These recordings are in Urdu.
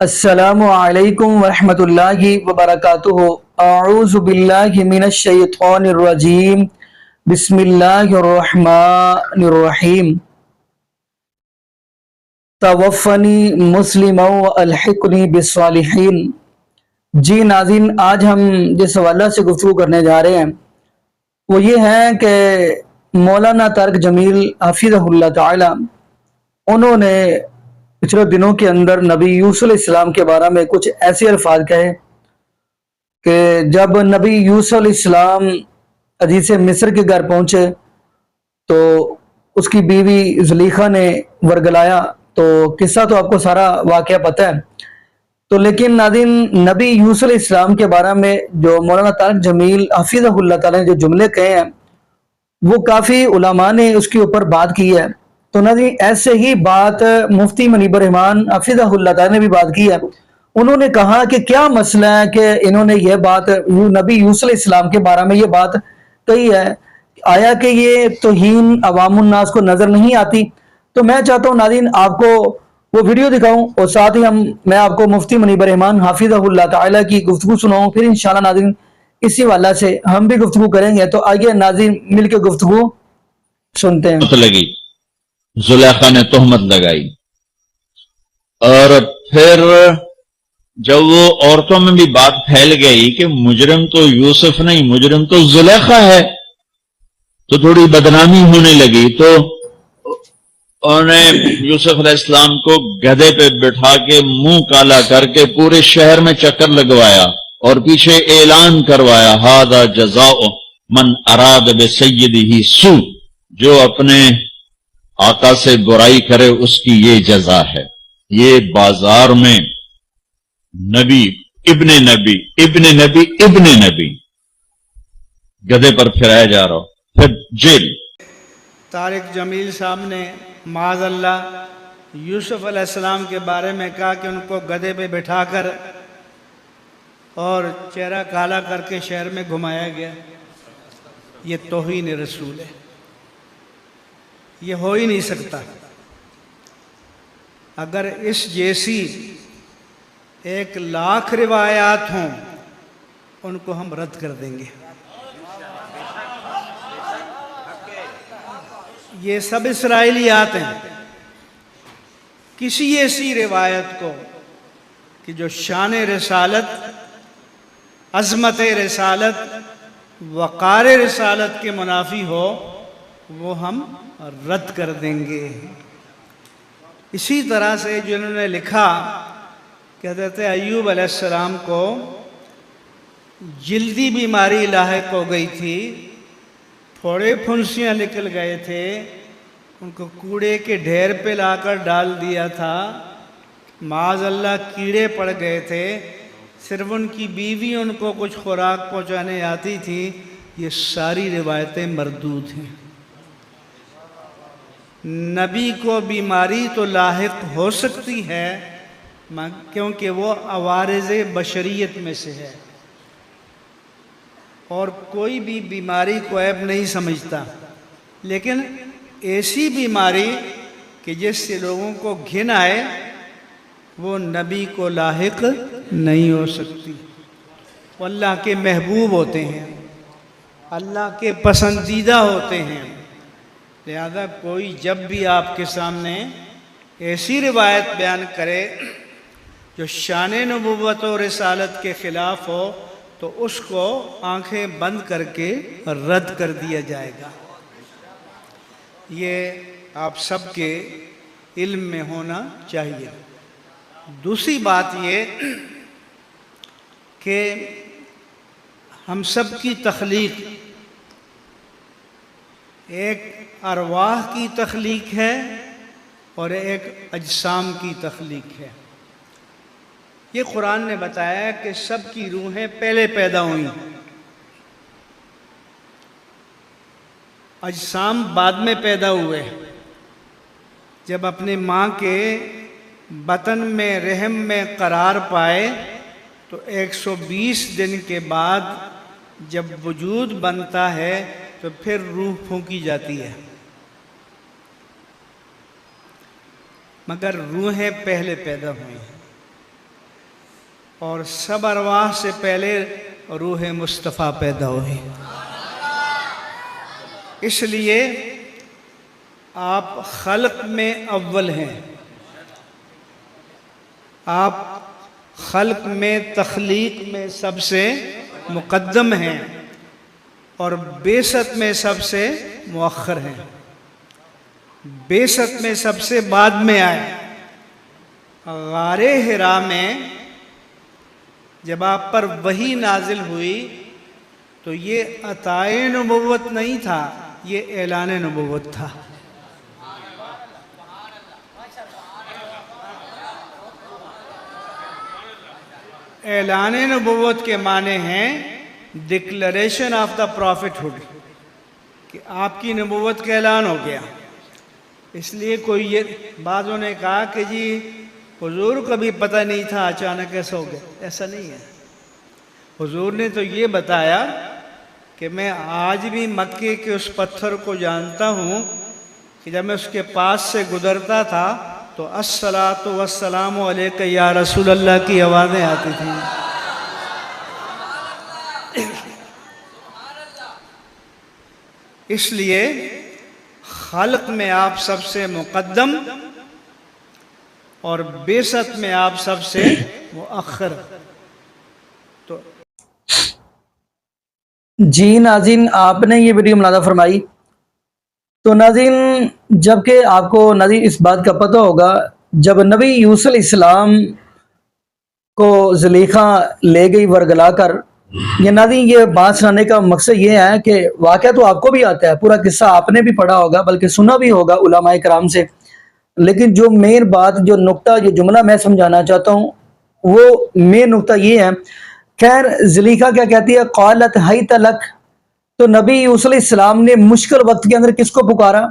السلام علیکم ورحمۃ اللہ وبرکاتہ۔ اعوذ باللہ من الشیطان الرجیم، بسم اللہ الرحمن الرحیم۔ توفنی مسلما والحقنی بالصالحین۔ جی ناظرین، آج ہم جس حوالہ سے گفتگو کرنے جا رہے ہیں وہ یہ ہے کہ مولانا طارق جمیل حفظہ اللہ تعالی انہوں نے پچھلے دنوں کے اندر نبی یوسف علیہ السلام کے بارے میں کچھ ایسے الفاظ کہے کہ جب نبی یوسف علیہ السلام عزیز مصر کے گھر پہنچے تو اس کی بیوی زلیخا نے ورگلایا۔ تو قصہ تو آپ کو سارا واقعہ پتہ ہے، تو لیکن ناظرین نبی یوسف علیہ السلام کے بارے میں جو مولانا طارق جمیل حفظہ اللہ تعالی نے جو جملے کہے ہیں وہ کافی علماء نے اس کے اوپر بات کی ہے۔ تو ناظرین ایسے ہی بات مفتی منیب الرحمان حفظہ اللہ تعالی نے بھی بات کی ہے۔ انہوں نے کہا کہ کیا مسئلہ ہے کہ انہوں نے یہ بات نبی یوسف علیہ السلام کے بارے میں یہ بات کہی ہے، آیا کہ یہ توہین عوام الناس کو نظر نہیں آتی؟ تو میں چاہتا ہوں ناظرین آپ کو وہ ویڈیو دکھاؤں اور ساتھ ہی میں آپ کو مفتی منیب الرحمان حفظہ اللہ تعالی کی گفتگو سناؤں، پھر انشاءاللہ ناظرین اسی والا سے ہم بھی گفتگو کریں گے۔ تو آئیے ناظرین مل کے گفتگو سنتے ہیں۔ لگی زلیخا نے تہمت لگائی، اور پھر جب وہ عورتوں میں بھی بات پھیل گئی کہ مجرم تو یوسف نہیں، مجرم تو زلیخا ہے، تو تھوڑی بدنامی ہونے لگی۔ تو انہوں نے یوسف علیہ السلام کو گدھے پہ بٹھا کے منہ کالا کر کے پورے شہر میں چکر لگوایا اور پیچھے اعلان کروایا، ھذا جزاء من اراد بسیدہ سوء، جو اپنے آقا سے برائی کرے اس کی یہ جزا ہے۔ یہ بازار میں نبی ابن نبی ابن نبی ابن نبی گدھے پر پھرایا جا رہا ہو، پھر جیل۔ طارق جمیل صاحب نے معاذ اللہ یوسف علیہ السلام کے بارے میں کہا کہ ان کو گدھے پہ بٹھا کر اور چہرہ کالا کر کے شہر میں گھمایا گیا۔ یہ توہین رسول ہے، یہ ہو ہی نہیں سکتا۔ اگر اس جیسی 1,00,000 روایات ہوں ان کو ہم رد کر دیں گے۔ یہ سب اسرائیلیات ہیں۔ کسی ایسی روایت کو کہ جو شان رسالت، عظمت رسالت، وقار رسالت کے منافی ہو وہ ہم رد کر دیں گے۔ اسی طرح سے جنہوں نے لکھا کہ حضرت ایوب علیہ السلام کو جلدی بیماری لاحق ہو گئی تھی، پھوڑے پھنسیاں نکل گئے تھے، ان کو کوڑے کے ڈھیر پہ لا کر ڈال دیا تھا، معاذ اللہ کیڑے پڑ گئے تھے، صرف ان کی بیوی ان کو کچھ خوراک پہنچانے آتی تھی۔ یہ ساری روایتیں مردود ہیں۔ نبی کو بیماری تو لاحق ہو سکتی ہے کیونکہ وہ عوارض بشریت میں سے ہے، اور کوئی بھی بیماری کو عیب نہیں سمجھتا، لیکن ایسی بیماری کہ جس سے لوگوں کو گھن آئے وہ نبی کو لاحق نہیں ہو سکتی۔ وہ اللہ کے محبوب ہوتے ہیں، اللہ کے پسندیدہ ہوتے ہیں، لہذا کوئی جب بھی آپ کے سامنے ایسی روایت بیان کرے جو شان نبوت و رسالت کے خلاف ہو تو اس کو آنکھیں بند کر کے رد کر دیا جائے گا۔ یہ آپ سب کے علم میں ہونا چاہیے۔ دوسری بات یہ کہ ہم سب کی تخلیق ایک ارواح کی تخلیق ہے اور ایک اجسام کی تخلیق ہے۔ یہ قرآن نے بتایا کہ سب کی روحیں پہلے پیدا ہوئیں، اجسام بعد میں پیدا ہوئے۔ جب اپنی ماں کے بطن میں رحم میں قرار پائے تو 120 دن کے بعد جب وجود بنتا ہے تو پھر روح پھونکی جاتی ہے، مگر روحیں پہلے پیدا ہوئی ہیں۔ اور سب ارواح سے پہلے روح مصطفیٰ پیدا ہوئی، اس لیے آپ خلق میں اول ہیں، آپ خلق میں تخلیق میں سب سے مقدم ہیں اور بعثت میں سب سے مؤخر ہیں، بعثت میں سب سے بعد میں آئے۔ غار حرا میں جب آپ پر وحی نازل ہوئی تو یہ عطائے نبوت نہیں تھا، یہ اعلان نبوت تھا۔ اعلان نبوت کے معنی ہیں declaration of the prophethood, کہ آپ کی نبوت کا اعلان ہو گیا۔ اس لیے کوئی یہ بعضوں نے کہا کہ جی حضور کو بھی پتہ نہیں تھا، اچانک ایسا ہو گیا، ایسا نہیں ہے۔ حضور نے تو یہ بتایا کہ میں آج بھی مکے کے اس پتھر کو جانتا ہوں کہ جب میں اس کے پاس سے گزرتا تھا تو الصلاۃ والسلام علیک یا رسول اللہ کی آوازیں آتی تھیں۔ اس لیے خلق میں آپ سب سے مقدم اور بعثت میں آپ سب سے مؤخر۔ تو جی ناظرین، آپ نے یہ ویڈیو ملاحظہ فرمائی تو ناظرین، جبکہ آپ کو ناظرین اس بات کا پتہ ہوگا جب نبی یوسف علیہ السلام کو زلیخا لے گئی ورگلا کر، یہ ناظرین یہ بات سنانے کا مقصد یہ ہے کہ واقعہ تو آپ کو بھی آتا ہے، پورا قصہ آپ نے بھی پڑھا ہوگا بلکہ سنا بھی ہوگا علماء کرام سے، لیکن جو مین بات، جو نقطہ، جو جملہ میں سمجھانا چاہتا ہوں وہ مین نقطہ یہ ہے۔ خیر، زلیخا کیا کہتی ہے؟ قالت حیت لک، تو نبی یوسف علیہ السلام نے مشکل وقت کے اندر کس کو پکارا؟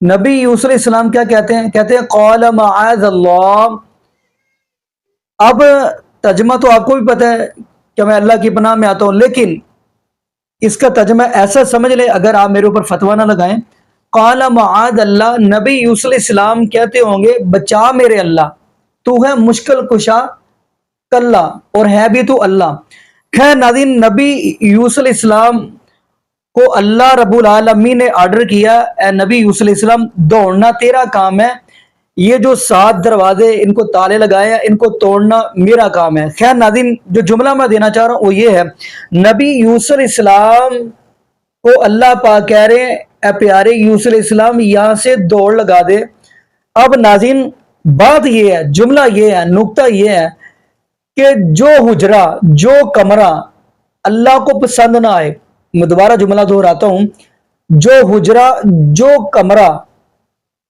نبی یوسف علیہ السلام کیا کہتے ہیں؟ کہتے ہیں قال معاذ اللہ۔ اب ترجمہ تو آپ کو بھی پتہ ہے کہ میں اللہ کی پناہ میں آتا ہوں، لیکن اس کا ترجمہ ایسا سمجھ لیں، اگر آپ میرے اوپر فتویٰ نہ لگائیں، قال معاذ اللہ، نبی یوسف علیہ السلام کہتے ہوں گے بچا میرے اللہ، تو ہے مشکل کشا کلا، اور ہے بھی تو اللہ۔ خیر ناظرین، نبی یوسف علیہ السلام کو اللہ رب العالمین نے آرڈر کیا، اے نبی یوسف علیہ السلام دوڑنا تیرا کام ہے، یہ جو 7 دروازے ان کو تالے لگائے ہیں ان کو توڑنا میرا کام ہے۔ خیر ناظرین، جو جملہ میں دینا چاہ رہا ہوں وہ یہ ہے، نبی یوسف علیہ السلام کو اللہ پاک کہہ رہے ہیں اے پیارے یوسف علیہ السلام یہاں سے دوڑ لگا دے۔ اب ناظرین بات یہ ہے، جملہ یہ ہے، نقطہ یہ ہے کہ جو حجرہ، جو کمرہ اللہ کو پسند نہ آئے، میں دوبارہ جملہ دہراتا ہوں، جو حجرہ، جو کمرہ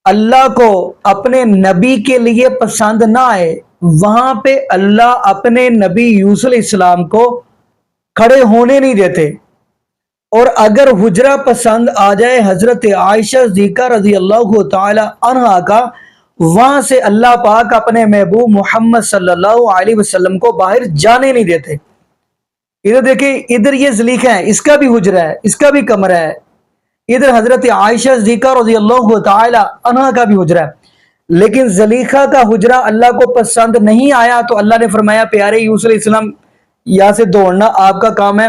اللہ کو اپنے نبی کے لیے پسند نہ آئے، وہاں پہ اللہ اپنے نبی یوسف علیہ السلام کو کھڑے ہونے نہیں دیتے۔ اور اگر حجرہ پسند آ جائے حضرت عائشہ صدیقہ رضی اللہ تعالی عنہا کا، وہاں سے اللہ پاک اپنے محبوب محمد صلی اللہ علیہ وسلم کو باہر جانے نہیں دیتے۔ ادھر دیکھیں، ادھر یہ زلیخا ہے، اس کا بھی حجرہ ہے، اس کا بھی کمرہ ہے، ادھر حضرت عائشہ صدیقہ رضی اللہ تعالی عنہا کا بھی حجرہ ہے، لیکن زلیخا کا حجرہ اللہ کو پسند نہیں آیا تو اللہ نے فرمایا پیارے یوسف علیہ السلام یہاں سے دوڑنا آپ کا کام ہے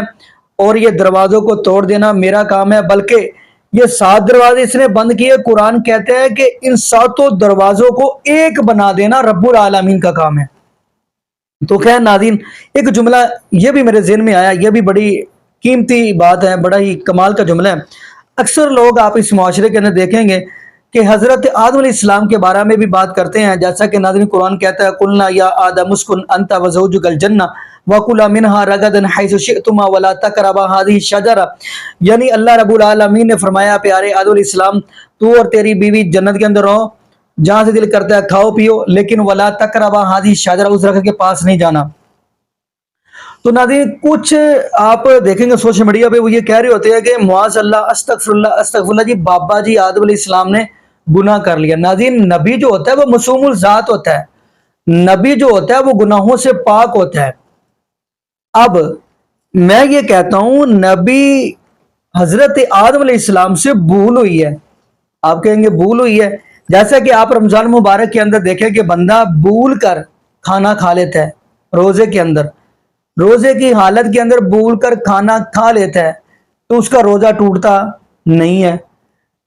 اور یہ دروازوں کو توڑ دینا میرا کام ہے، بلکہ یہ 7 دروازے اس نے بند کیے، قرآن کہتے ہیں کہ ان 7 دروازوں کو ایک بنا دینا رب العالمین کا کام ہے۔ تو خیر ناظرین، ایک جملہ یہ بھی میرے ذہن میں آیا، یہ بھی بڑی قیمتی بات ہے، بڑا ہی کمال کا جملہ ہے۔ اکثر لوگ آپ اس معاشرے کے اندر دیکھیں گے کہ حضرت آدم علیہ السلام کے بارے میں بھی بات کرتے ہیں، جیسا کہ ناظرین قرآن کہتا ہے قلنا یا آدم اسکن انت وزوجک الجنہ وَكُلَا مِنْهَا رَغَدًا حَيْثُ شِئْتُمَا وَلَا تَقْرَبَا هَذِهِ الشَّجَرَةَ، یعنی اللہ رب العالمین نے فرمایا پیارے آدم علیہ السلام تو اور تیری بیوی جنت کے اندر رہو، جہاں سے دل کرتا ہے کھاؤ پیو، لیکن وَلَا تَقْرَبَا هَذِهِ الشَّجَرَةَ، اس درخت کے پاس نہیں جانا۔ تو ناظرین کچھ آپ دیکھیں گے سوشل میڈیا پہ وہ یہ کہہ رہے ہوتے ہیں کہ معاذ اللہ استغفر اللہ، جی بابا جی آدم علیہ السلام نے گناہ کر لیا۔ ناظرین نبی جو ہوتا ہے وہ معصوم الذات ہوتا ہے، نبی جو ہوتا ہے وہ گناہوں سے پاک ہوتا ہے۔ اب میں یہ کہتا ہوں نبی حضرت آدم علیہ السلام سے بھول ہوئی ہے، آپ کہیں گے بھول ہوئی ہے، جیسا کہ آپ رمضان مبارک کے اندر دیکھیں کہ بندہ بھول کر کھانا کھا لیتا ہے، روزے کے اندر، روزے کی حالت کے اندر بھول کر کھانا کھا لیتا ہے تو اس کا روزہ ٹوٹتا نہیں ہے۔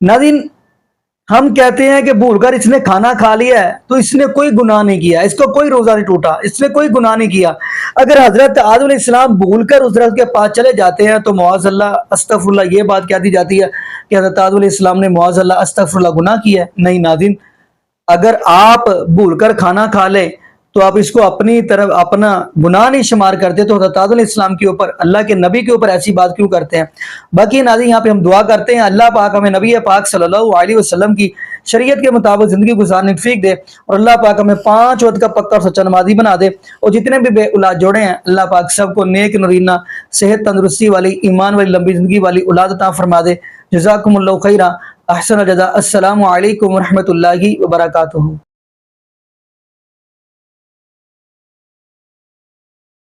ناظرین، ہم کہتے ہیں کہ بھول کر اس نے کھانا کھا لیا ہے تو اس نے کوئی گناہ نہیں کیا، اس کو کوئی روزہ نہیں ٹوٹا، اس نے کوئی گناہ نہیں کیا۔ اگر حضرت آدم علیہ السلام بھول کر اس درخت کے پاس چلے جاتے ہیں تو معاذ اللہ استغفر اللہ یہ بات کہہ دی جاتی ہے کہ حضرت آدم علیہ السلام نے معاذ اللہ استغفر اللہ گناہ کیا ہے۔ نہیں ناظرین، اگر آپ بھول کر کھانا کھا لیں تو آپ اس کو اپنی طرف اپنا گناہ نہیں شمار کرتے، تو حضرت آدم علیہ السلام کے اوپر، اللہ کے نبی کے اوپر ایسی بات کیوں کرتے ہیں؟ باقی ناظرین یہاں پہ ہم دعا کرتے ہیں اللہ پاک ہمیں نبی پاک صلی اللہ علیہ وسلم کی شریعت کے مطابق زندگی گزارنے کی توفیق دے، اور اللہ پاک ہمیں 5 وقت کا پکا اور سچا نمازی بنا دے، اور جتنے بھی بے اولاد جوڑے ہیں اللہ پاک سب کو نیک نرینہ صحت تندرستی والی ایمان والی لمبی زندگی والی اولاد عطا فرما دے۔ جزاکم اللہ خیرہ، احسن الجزاء، السلام علیکم ورحمۃ اللہ وبرکاتہ۔